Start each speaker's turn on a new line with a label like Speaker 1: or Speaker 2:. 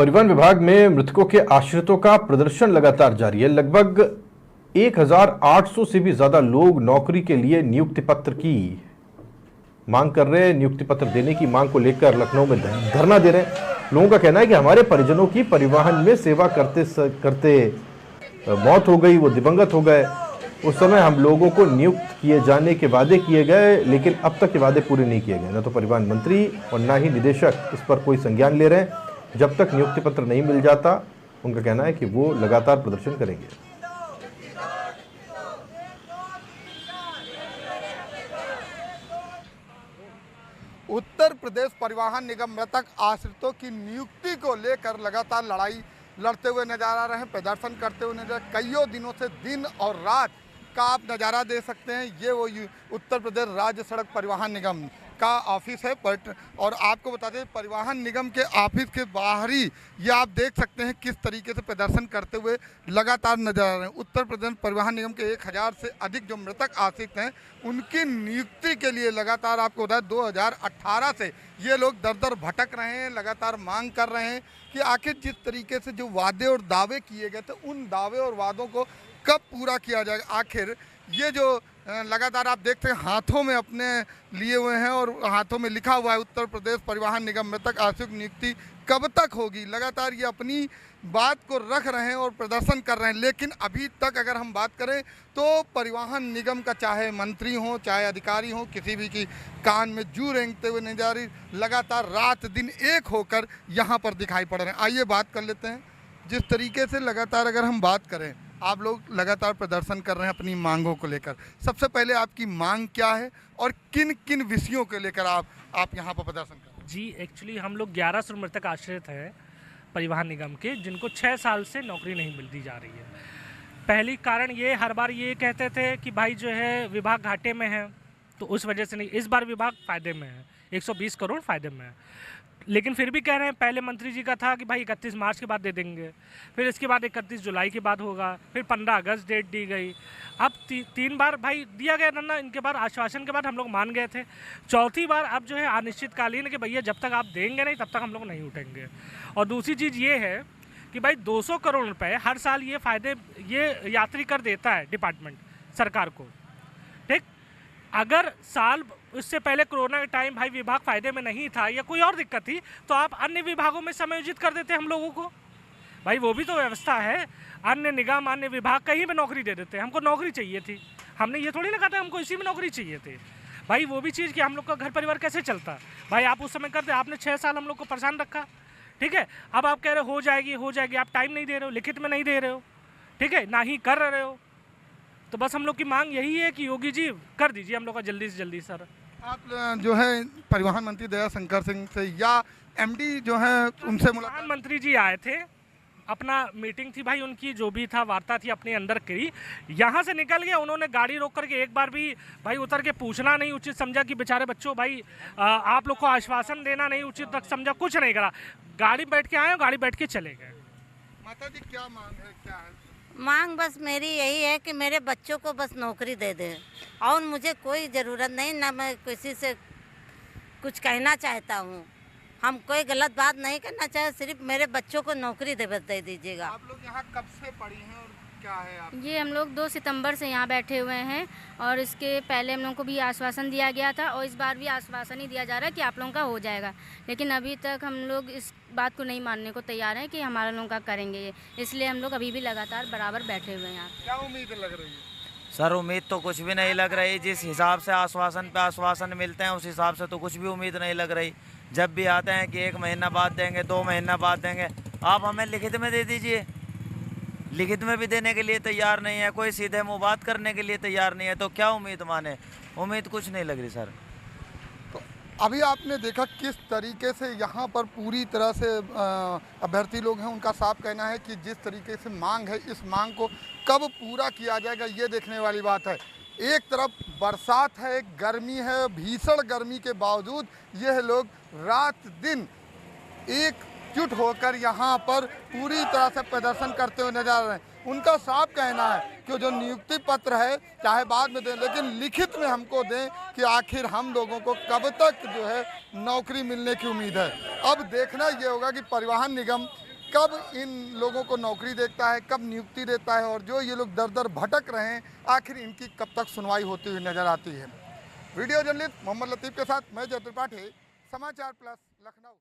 Speaker 1: परिवहन विभाग में मृतकों के आश्रितों का प्रदर्शन लगातार जारी है। लगभग 1800 से भी ज्यादा लोग नौकरी के लिए नियुक्ति पत्र की मांग कर रहे हैं। नियुक्ति पत्र देने की मांग को लेकर लखनऊ में धरना दे रहे हैं। लोगों का कहना है कि हमारे परिजनों की परिवहन में सेवा करते करते मौत हो गई, वो दिवंगत हो गए। उस समय हम लोगों को नियुक्त किए जाने के वादे किए गए, लेकिन अब तक ये वादे पूरे नहीं किए गए। न तो परिवहन मंत्री और न ही निदेशक इस पर कोई संज्ञान ले रहे हैं। जब तक नियुक्ति पत्र नहीं मिल जाता, उनका कहना है कि वो लगातार प्रदर्शन करेंगे।
Speaker 2: उत्तर प्रदेश परिवहन निगम मृतक आश्रितों की नियुक्ति को लेकर लगातार लड़ाई लड़ते हुए नजर आ रहे हैं, प्रदर्शन करते हुए नजर। कईयों दिनों से दिन और रात का आप नज़ारा दे सकते हैं। ये वो उत्तर प्रदेश राज्य सड़क परिवहन निगम का ऑफिस है। और आपको बता दें, परिवहन निगम के ऑफिस के बाहर ही ये आप देख सकते हैं किस तरीके से प्रदर्शन करते हुए लगातार नजर आ रहे हैं। उत्तर प्रदेश परिवहन निगम के 1000 से अधिक जो मृतक आश्रित हैं, उनकी नियुक्ति के लिए लगातार आपको बताया 2018 से ये लोग दर दर भटक रहे हैं, लगातार मांग कर रहे हैं कि आखिर जिस तरीके से जो वादे और दावे किए गए थे, उन दावे और वादों को कब पूरा किया जाएगा। आखिर ये जो लगातार आप देखते हैं हाथों में अपने लिए हुए हैं और हाथों में लिखा हुआ है उत्तर प्रदेश परिवहन निगम मृतक आश्रित नियुक्ति कब तक होगी, लगातार ये अपनी बात को रख रहे हैं और प्रदर्शन कर रहे हैं। लेकिन अभी तक अगर हम बात करें तो परिवहन निगम का चाहे मंत्री हो चाहे अधिकारी हो, किसी भी की कान में जू रेंगते हुए नहीं जा रही। लगातार रात दिन एक होकर यहाँ पर दिखाई पड़ रहे हैं। आइए बात कर लेते हैं। जिस तरीके से लगातार अगर हम बात करें, आप लोग लगातार प्रदर्शन कर रहे हैं अपनी मांगों को लेकर। सबसे पहले आपकी मांग क्या है और किन किन विषयों को लेकर आप यहाँ पर प्रदर्शन कर रहे हैं?
Speaker 3: जी, एक्चुअली हम लोग 1100 मृतक आश्रित हैं परिवहन निगम के, जिनको 6 साल से नौकरी नहीं मिलती जा रही है। पहली कारण ये, हर बार ये कहते थे कि भाई जो है विभाग घाटे में है, तो उस वजह से नहीं। इस बार विभाग फ़ायदे में है, 120 करोड़ फ़ायदे में है। लेकिन फिर भी कह रहे हैं, पहले मंत्री जी का था कि भाई 31 मार्च के बाद दे देंगे, फिर इसके बाद 31 जुलाई के बाद होगा, फिर 15 अगस्त डेट दी गई। अब 3 बार भाई दिया गया ना, इनके बाद आश्वासन के बाद हम लोग मान गए थे। चौथी बार अब जो है अनिश्चितकालीन कि भैया जब तक आप देंगे नहीं तब तक हम लोग नहीं उठेंगे। और दूसरी चीज़ ये है कि भाई 200 करोड़ रुपये हर साल ये यात्री कर देता है डिपार्टमेंट सरकार को, ठीक। अगर साल उससे पहले कोरोना के टाइम भाई विभाग फ़ायदे में नहीं था या कोई और दिक्कत थी, तो आप अन्य विभागों में समायोजित कर देते हम लोगों को। भाई वो भी तो व्यवस्था है, अन्य निगम अन्य विभाग कहीं पे नौकरी दे देते हैं। हमको नौकरी चाहिए थी, हमने ये थोड़ी ना कहा था हमको इसी में नौकरी चाहिए थी। भाई वो भी चीज़ कि हम लोग का घर परिवार कैसे चलता, भाई आप उस समय करते। आपने 6 साल हम लोग को परेशान रखा, ठीक है। अब आप कह रहे हो जाएगी, आप टाइम नहीं दे रहे हो, लिखित में नहीं दे रहे हो, ठीक है, ना ही कर रहे हो। तो बस हम लोग की मांग यही है कि योगी जी कर दीजिए हम लोग का जल्दी से जल्दी। सर
Speaker 2: आप जो है परिवहन मंत्री दया शंकर सिंह से या एमडी जो है उनसे मुलाकात?
Speaker 3: प्रधानमंत्री जी आए थे, अपना मीटिंग थी भाई उनकी, जो भी था वार्ता थी अपने अंदर की। यहाँ से निकल गया, उन्होंने गाड़ी रोक करके एक बार भी भाई उतर के पूछना नहीं उचित समझा कि बेचारे बच्चों भाई आप लोग को आश्वासन देना नहीं उचित तक समझा, कुछ नहीं करा। गाड़ी बैठ के आए, गाड़ी बैठ के चले गए।
Speaker 2: माता जी क्या मांग है, क्या है?
Speaker 4: मांग बस मेरी यही है कि मेरे बच्चों को बस नौकरी दे दे, और मुझे कोई ज़रूरत नहीं, ना मैं किसी से कुछ कहना चाहता हूँ। हम कोई गलत बात नहीं करना चाहे, सिर्फ मेरे बच्चों को नौकरी दे दीजिएगा।
Speaker 2: आप लोग यहाँ कब से पड़ी हैं और क्या है आप?
Speaker 5: ये हम लोग 2 सितंबर से यहाँ बैठे हुए हैं, और इसके पहले हम लोग को भी आश्वासन दिया गया था, और इस बार भी आश्वासन ही दिया जा रहा है कि आप लोगों का हो जाएगा। लेकिन अभी तक हम लोग इस बात को नहीं मानने को तैयार हैं कि हमारा लोगों का करेंगे ये, इसलिए हम लोग अभी भी लगातार बराबर बैठे हुए हैं यहाँ।
Speaker 2: क्या उम्मीद लग रही है?
Speaker 6: सर उम्मीद तो कुछ भी नहीं लग रही। जिस हिसाब से आश्वासन पे आश्वासन मिलते हैं उस हिसाब से तो कुछ भी उम्मीद नहीं लग रही। जब भी आते हैं कि 1 महीना बाद देंगे, 2 महीना बाद देंगे, आप हमें लिखित में दे दीजिए। लिखित में भी देने के लिए तैयार नहीं है, कोई सीधे मुँह बात करने के लिए तैयार नहीं है, तो क्या उम्मीद माने? उम्मीद कुछ नहीं लग रही सर।
Speaker 2: तो अभी आपने देखा किस तरीके से यहाँ पर पूरी तरह से अभ्यर्थी लोग हैं, उनका साफ कहना है कि जिस तरीके से मांग है, इस मांग को कब पूरा किया जाएगा ये देखने वाली बात है। एक तरफ बरसात है, गर्मी है, भीषण गर्मी के बावजूद यह लोग रात दिन एकजुट होकर यहाँ पर पूरी तरह से प्रदर्शन करते हुए नजर आ रहे हैं। उनका साफ कहना है कि जो नियुक्ति पत्र है चाहे बाद में दें, लेकिन लिखित में हमको दें कि आखिर हम लोगों को कब तक जो है नौकरी मिलने की उम्मीद है। अब देखना ये होगा कि परिवहन निगम कब इन लोगों को नौकरी देता है, कब नियुक्ति देता है, और जो ये लोग दर दर भटक रहे हैं आखिर इनकी कब तक सुनवाई होती हुई नजर आती है। वीडियो जर्नलिस्ट मोहम्मद लतीफ़ के साथ मैं जय त्रिपाठी, समाचार प्लस लखनऊ।